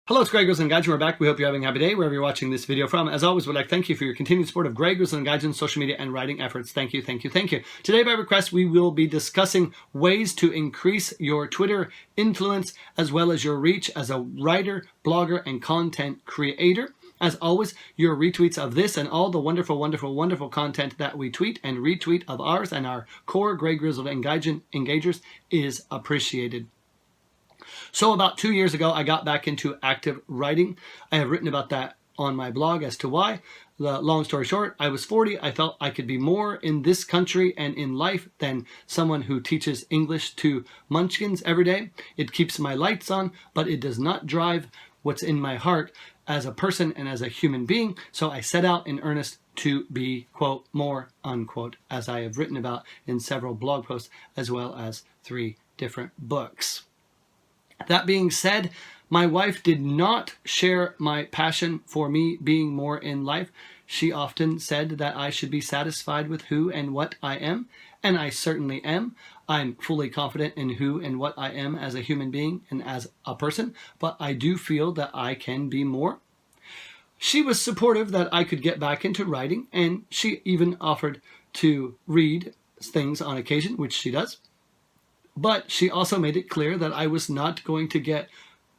Hello, it's Greg Grizzly and Gaijin. We're back. We hope you're having a happy day wherever you're watching this video from. As always, we'd like to thank you for your continued support of Greg Grizzly and Gaijin's social media and writing efforts. Thank you, thank you, thank you. Today, by request, we will be discussing ways to increase your Twitter influence as well as your reach as a writer, blogger, and content creator. As always, your retweets of this and all the wonderful, wonderful, wonderful content that we tweet and retweet of ours and our core Greg Grizzly and Gaijin engagers is appreciated. So about 2 years ago, I got back into active writing. I have written about that on my blog as to why. The long story short, I was 40. I felt I could be more in this country and in life than someone who teaches English to munchkins every day. It keeps my lights on, but it does not drive what's in my heart as a person and as a human being. So I set out in earnest to be, quote, more, unquote, as I have written about in several blog posts, as well as 3 different books. That being said, my wife did not share my passion for me being more in life. She often said that I should be satisfied with who and what I am, and I certainly am. I'm fully confident in who and what I am as a human being and as a person, but I do feel that I can be more. She was supportive that I could get back into writing, and she even offered to read things on occasion, which she does. But she also made it clear that I was not going to get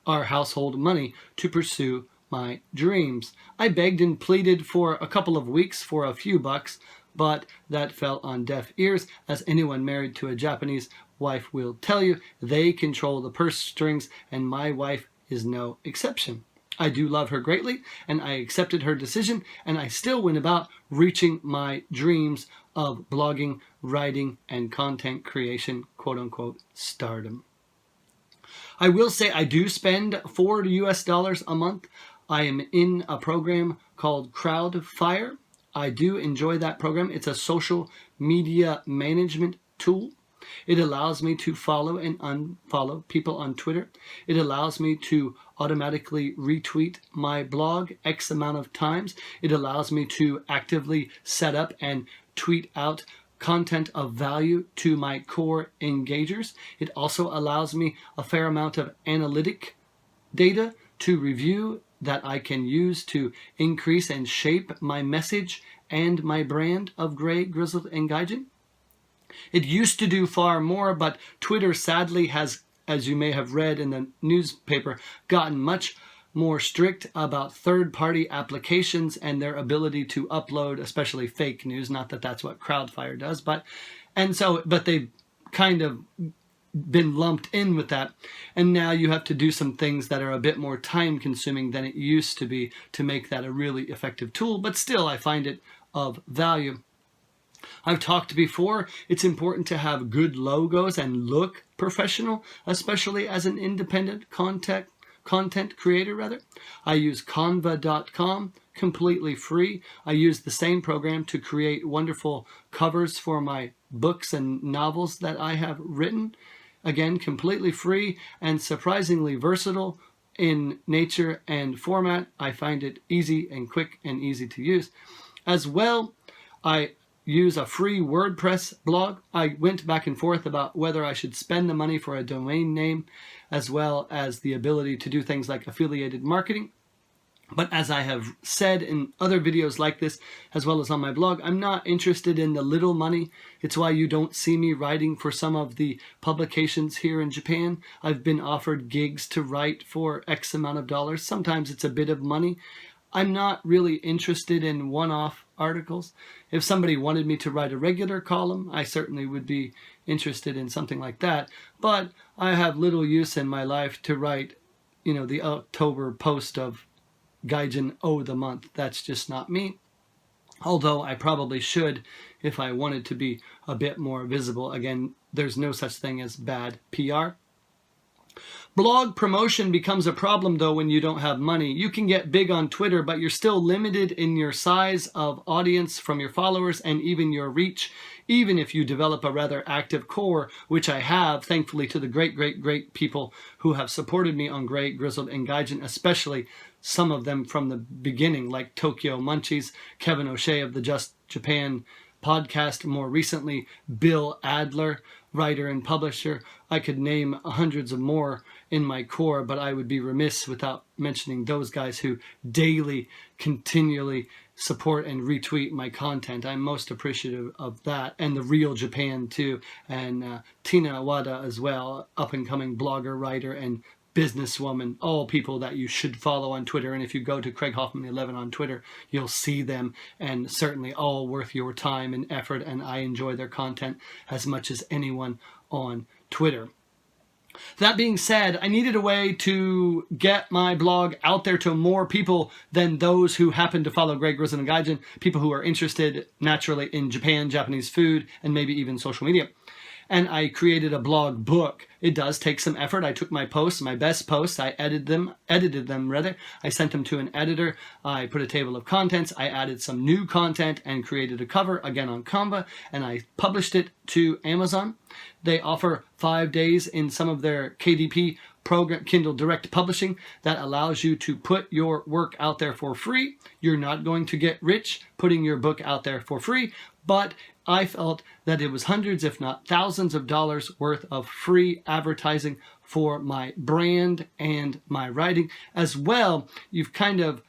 our household money to pursue my dreams. I begged and pleaded for a couple of weeks for a few bucks, but that fell on deaf ears. As anyone married to a Japanese wife will tell you, they control the purse strings, and my wife is no exception. I do love her greatly, and I accepted her decision, and I still went about reaching my dreams of blogging, writing, and content creation, quote-unquote, stardom. I will say I do spend $4 a month. I am in a program called Crowdfire. I do enjoy that program. It's a social media management tool. It allows me to follow and unfollow people on Twitter. It allows me to automatically retweet my blog X amount of times. It allows me to actively set up and tweet out content of value to my core engagers. It also allows me a fair amount of analytic data to review that I can use to increase and shape my message and my brand of Greg Grizzly and Gaijin. It used to do far more, but Twitter sadly has, as you may have read in the newspaper, gotten much more strict about third-party applications and their ability to upload, especially fake news. Not that that's what Crowdfire does, but they've kind of been lumped in with that. And now you have to do some things that are a bit more time-consuming than it used to be to make that a really effective tool. But still, I find it of value. I've talked before, it's important to have good logos and look professional, especially as an independent content creator. I use Canva.com, completely free. I use the same program to create wonderful covers for my books and novels that I have written. Again, completely free and surprisingly versatile in nature and format. I find it easy and quick and easy to use. As well, I use a free WordPress blog. I went back and forth about whether I should spend the money for a domain name as well as the ability to do things like affiliated marketing. But as I have said in other videos like this, as well as on my blog, I'm not interested in the little money. It's why you don't see me writing for some of the publications here in Japan. I've been offered gigs to write for X amount of dollars. Sometimes it's a bit of money. I'm not really interested in one-off articles. If somebody wanted me to write a regular column, I certainly would be interested in something like that. But I have little use in my life to write, the October post of Gaijin O the month. That's just not me. Although I probably should if I wanted to be a bit more visible. Again, there's no such thing as bad PR. Blog promotion becomes a problem, though, when you don't have money. You can get big on Twitter, but you're still limited in your size of audience from your followers and even your reach, even if you develop a rather active core, which I have, thankfully, to the great people who have supported me on Greg Grizzly and Gaijin, especially some of them from the beginning, like Tokyo Munchies, Kevin O'Shea of the Just Japan podcast, more recently, Bill Adler, writer and publisher. I could name hundreds of more in my core, but I would be remiss without mentioning those guys who daily, continually support and retweet my content. I'm most appreciative of that, and the Real Japan too, and Tina Wada as well, up-and-coming blogger, writer, and businesswoman, all people that you should follow on Twitter. And if you go to Craig Hoffman 11 on Twitter, you'll see them, and certainly all worth your time and effort, and I enjoy their content as much as anyone on Twitter. That being said, I needed a way to get my blog out there to more people than those who happen to follow Greg Grizzled and Gaijin, people who are interested naturally in Japan, Japanese food, and maybe even social media. And I created a blog book. It does take some effort. I took my posts, my best posts, I edited them. I sent them to an editor. I put a table of contents. I added some new content and created a cover, again on Canva, and I published it to Amazon. They offer 5 days in some of their KDP program, Kindle Direct Publishing, that allows you to put your work out there for free. You're not going to get rich putting your book out there for free, but I felt that it was hundreds, if not thousands of dollars worth of free advertising for my brand and my writing. As well, you've kind of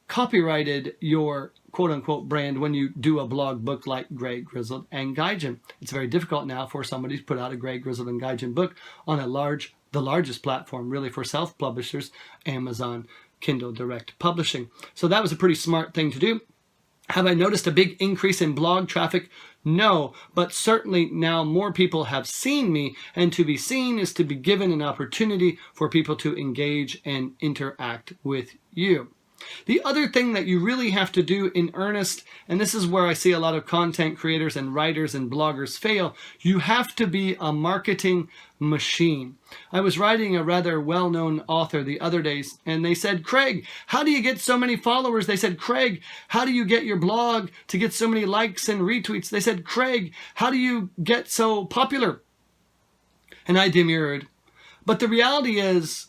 copyrighted your quote-unquote brand when you do a blog book like Greg Grizzled and Gaijin. It's very difficult now for somebody to put out a Greg Grizzled and Gaijin book on the largest platform really for self-publishers, Amazon Kindle Direct Publishing. So that was a pretty smart thing to do. Have I noticed a big increase in blog traffic? No, but certainly now more people have seen me, and to be seen is to be given an opportunity for people to engage and interact with you. The other thing that you really have to do in earnest, and this is where I see a lot of content creators and writers and bloggers fail, you have to be a marketing machine. I was writing a rather well-known author the other days, and they said, Craig, how do you get so many followers? They said, Craig, how do you get your blog to get so many likes and retweets? They said, Craig, how do you get so popular? And I demurred. But the reality is,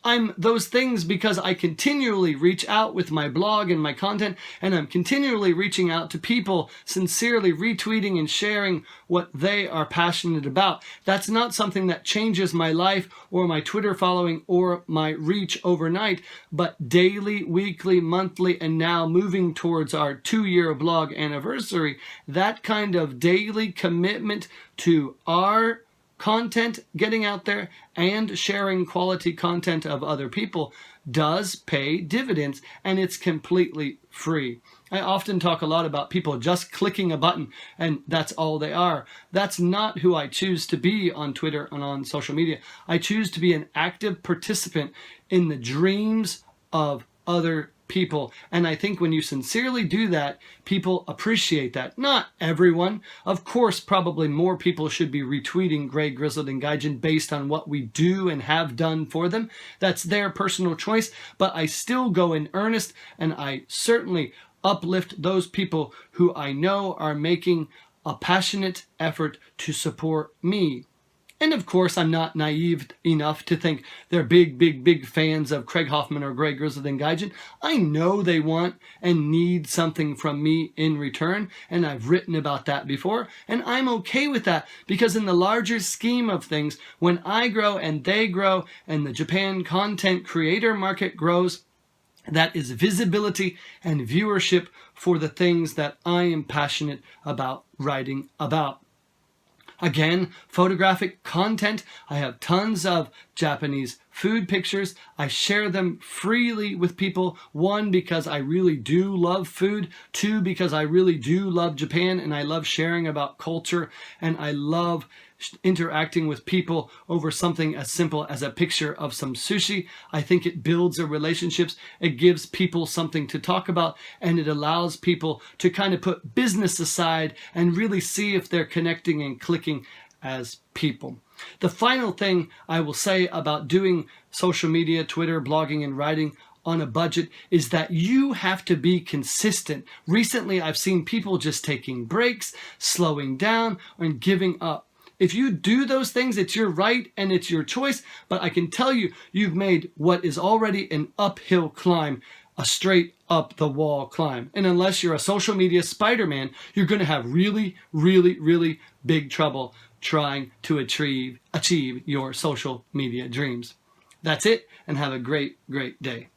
I'm those things because I continually reach out with my blog and my content, and I'm continually reaching out to people, sincerely retweeting and sharing what they are passionate about. That's not something that changes my life or my Twitter following or my reach overnight, but daily, weekly, monthly, and now moving towards our 2-year blog anniversary, that kind of daily commitment to our content getting out there and sharing quality content of other people does pay dividends, and it's completely free. I often talk a lot about people just clicking a button and that's all they are. That's not who I choose to be on Twitter and on social media. I choose to be an active participant in the dreams of other people. And I think when you sincerely do that, people appreciate that. Not everyone. Of course, probably more people should be retweeting Greg Grizzled and Gaijin based on what we do and have done for them. That's their personal choice. But I still go in earnest, and I certainly uplift those people who I know are making a passionate effort to support me. And of course, I'm not naive enough to think they're big fans of Craig Hoffman or Greg Grizzled and Gaijin. I know they want and need something from me in return, and I've written about that before, and I'm okay with that, because in the larger scheme of things, when I grow and they grow and the Japan content creator market grows, that is visibility and viewership for the things that I am passionate about writing about. Again, photographic content. I have tons of Japanese food pictures. I share them freely with people. 1, because I really do love food. 2, because I really do love Japan and I love sharing about culture, and I love interacting with people over something as simple as a picture of some sushi. I think it builds a relationships. It gives people something to talk about, and it allows people to kind of put business aside and really see if they're connecting and clicking as people. The final thing I will say about doing social media, Twitter, blogging, and writing on a budget is that you have to be consistent. Recently, I've seen people just taking breaks, slowing down, and giving up. If you do those things, it's your right and it's your choice, but I can tell you, you've made what is already an uphill climb a straight up the wall climb. And unless you're a social media Spider-Man, you're going to have really big trouble trying to achieve your social media dreams. That's it, and have a great, great day.